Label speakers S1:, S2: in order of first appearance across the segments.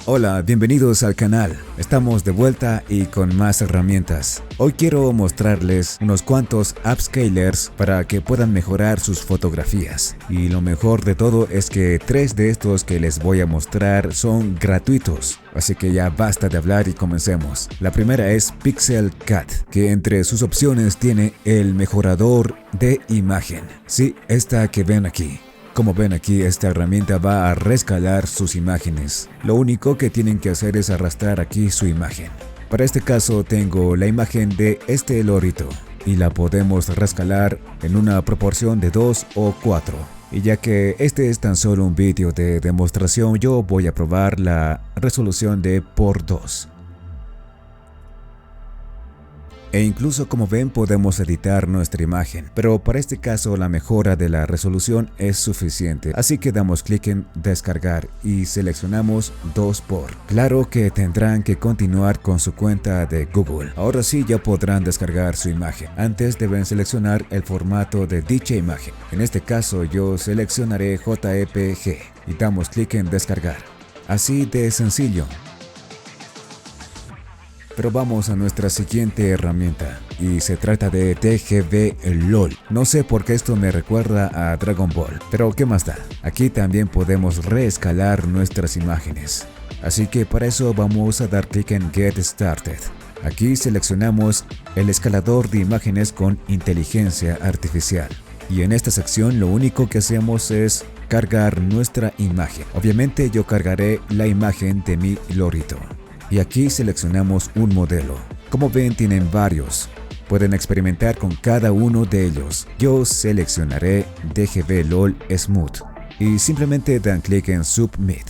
S1: Hola, bienvenidos al canal. Estamos de vuelta y con más herramientas. Hoy quiero mostrarles unos cuantos upscalers para que puedan mejorar sus fotografías. Y lo mejor de todo es que 3 de estos que les voy a mostrar son gratuitos. Así que ya basta de hablar y comencemos. La primera es PixelCut, que entre sus opciones tiene el mejorador de imagen. Sí, esta que ven aquí. Como ven aquí, esta herramienta va a rescalar sus imágenes. Lo único que tienen que hacer es arrastrar aquí su imagen. Para este caso tengo la imagen de este lorito y la podemos rescalar en una proporción de 2 o 4. Y ya que este es tan solo un vídeo de demostración, yo voy a probar la resolución de por 2. E incluso como ven podemos editar nuestra imagen, pero para este caso la mejora de la resolución es suficiente, así que damos clic en descargar y seleccionamos 2x. Claro que tendrán que continuar con su cuenta de Google. Ahora sí ya podrán descargar su imagen. Antes deben seleccionar el formato de dicha imagen. En este caso yo seleccionaré JPG y damos clic en descargar. Así de sencillo. Pero vamos a nuestra siguiente herramienta y se trata de DGV-LOL. No sé por qué esto me recuerda a Dragon Ball, pero ¿qué más da? Aquí también podemos reescalar nuestras imágenes. Así que para eso vamos a dar clic en Get Started. Aquí seleccionamos el escalador de imágenes con inteligencia artificial. Y en esta sección lo único que hacemos es cargar nuestra imagen. Obviamente yo cargaré la imagen de mi lorito. Y aquí seleccionamos un modelo. Como ven tienen varios. Pueden experimentar con cada uno de ellos. Yo seleccionaré DGV-LOL Smooth y simplemente dan clic en Submit.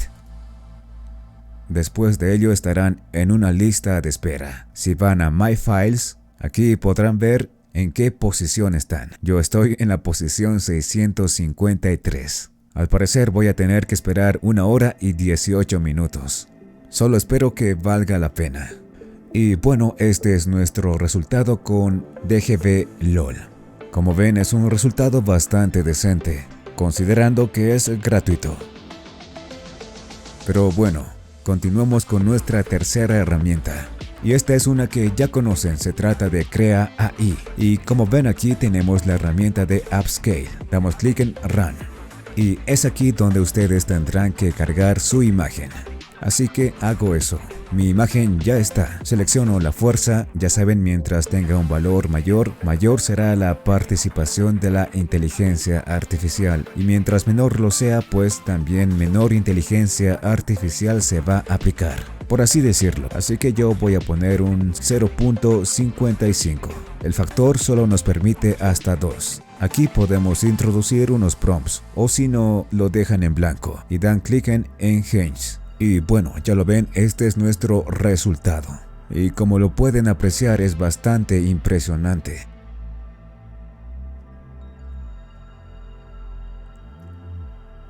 S1: Después de ello estarán en una lista de espera. Si van a My Files, aquí podrán ver en qué posición están. Yo estoy en la posición 653. Al parecer voy a tener que esperar 1 hora y 18 minutos. Solo espero que valga la pena. Y bueno, este es nuestro resultado con DGV-LOL. Como ven, es un resultado bastante decente, considerando que es gratuito. Pero bueno, continuemos con nuestra tercera herramienta. Y esta es una que ya conocen, se trata de Crea AI. Y como ven aquí tenemos la herramienta de Upscale. Damos clic en Run. Y es aquí donde ustedes tendrán que cargar su imagen. Así que hago eso. Mi imagen ya está. Selecciono la fuerza. Ya saben, mientras tenga un valor mayor será la participación de la inteligencia artificial. Y mientras menor lo sea, pues también menor inteligencia artificial se va a aplicar, por así decirlo. Así que yo voy a poner un 0.55. El factor solo nos permite hasta 2. Aquí podemos introducir unos prompts, o si no, lo dejan en blanco y dan clic en Enhance. Y bueno, ya lo ven, este es nuestro resultado. Y como lo pueden apreciar, es bastante impresionante.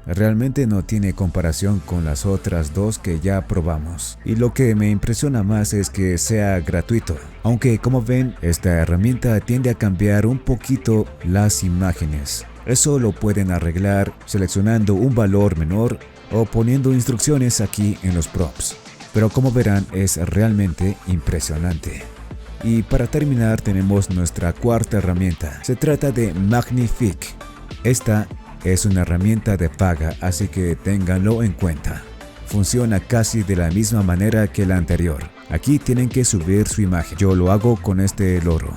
S1: Realmente no tiene comparación con las otras dos que ya probamos. Y lo que me impresiona más es que sea gratuito. Aunque como ven, esta herramienta tiende a cambiar un poquito las imágenes. Eso lo pueden arreglar seleccionando un valor menor o poniendo instrucciones aquí en los prompts. Pero como verán es realmente impresionante. Y para terminar tenemos nuestra cuarta herramienta. Se trata de Magnifique. Esta es una herramienta de paga, así que ténganlo en cuenta. Funciona casi de la misma manera que la anterior. Aquí tienen que subir su imagen. Yo lo hago con este loro.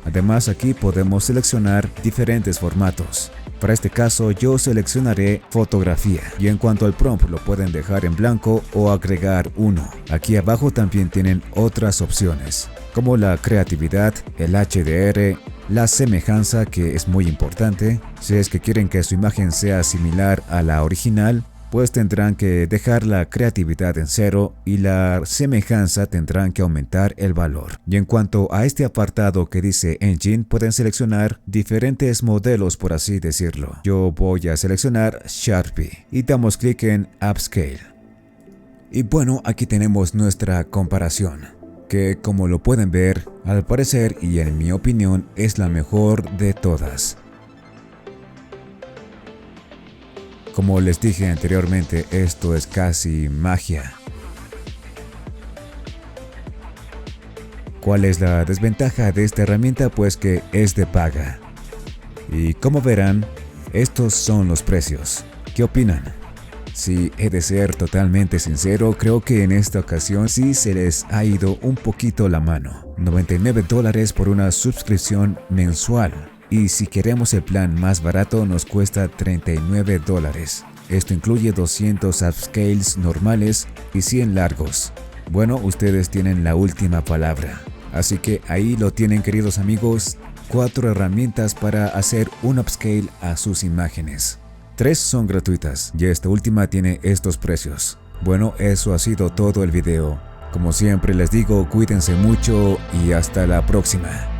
S1: Además aquí podemos seleccionar diferentes formatos. Para este caso yo seleccionaré fotografía y en cuanto al prompt lo pueden dejar en blanco o agregar uno. Aquí abajo también tienen otras opciones como la creatividad, el HDR, la semejanza, que es muy importante. Si es que quieren que su imagen sea similar a la original, pues tendrán que dejar la creatividad en 0 y la semejanza tendrán que aumentar el valor. Y en cuanto a este apartado que dice Engine, pueden seleccionar diferentes modelos, por así decirlo. Yo voy a seleccionar Sharpie y damos clic en Upscale. Y bueno, aquí tenemos nuestra comparación, que como lo pueden ver, al parecer y en mi opinión es la mejor de todas. Como les dije anteriormente, esto es casi magia. ¿Cuál es la desventaja de esta herramienta? Pues que es de paga. Y como verán, estos son los precios. ¿Qué opinan? Si he de ser totalmente sincero, creo que en esta ocasión sí se les ha ido un poquito la mano. $99 por una suscripción mensual. Y si queremos el plan más barato nos cuesta $39. Esto incluye 200 upscales normales y 100 largos. Bueno, ustedes tienen la última palabra. Así que ahí lo tienen, queridos amigos. 4 herramientas para hacer un upscale a sus imágenes. 3 son gratuitas y esta última tiene estos precios. Bueno, eso ha sido todo el video. Como siempre les digo, cuídense mucho y hasta la próxima.